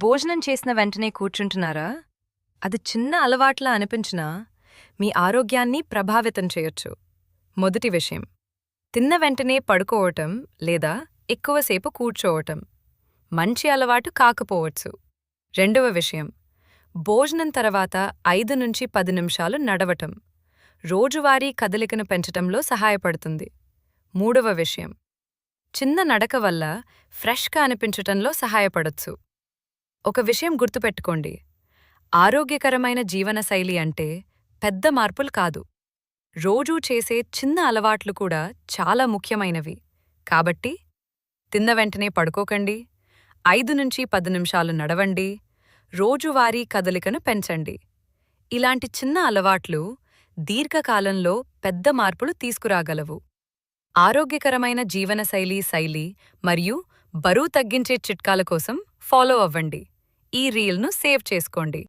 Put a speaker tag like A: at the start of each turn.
A: భోజనం చేసిన వెంటనే కూర్చుంటున్నారా? అది చిన్న అలవాట్లా అనిపించినా మీ ఆరోగ్యాన్ని ప్రభావితం చేయొచ్చు. మొదటి విషయం, తిన్న వెంటనే పడుకోవటం లేదా ఎక్కువసేపు కూర్చోవటం మంచి అలవాటు కాకపోవచ్చు. రెండవ విషయం, భోజనం తర్వాత 5 నుంచి 10 నిమిషాలు నడవటం రోజువారీ కదలికను పెంచటంలో సహాయపడుతుంది. మూడవ విషయం, చిన్న నడక వల్ల ఫ్రెష్గా అనిపించటంలో సహాయపడొచ్చు. ఒక విషయం గుర్తుపెట్టుకోండి, ఆరోగ్యకరమైన జీవనశైలి అంటే పెద్ద మార్పులు కాదు. రోజూ చేసే చిన్న అలవాట్లు కూడా చాలా ముఖ్యమైనవి. కాబట్టి తిన్న వెంటనే పడుకోకండి, 5 నుంచి 10 నిమిషాలు నడవండి, రోజువారీ కదలికను పెంచండి. ఇలాంటి చిన్న అలవాట్లు దీర్ఘకాలంలో పెద్ద మార్పులు తీసుకురాగలవు. ఆరోగ్యకరమైన జీవనశైలి మరియు బరువు తగ్గించే చిట్కాల కోసం ఫాలో అవ్వండి. ఈ రీల్ను సేవ్ చేసుకోండి.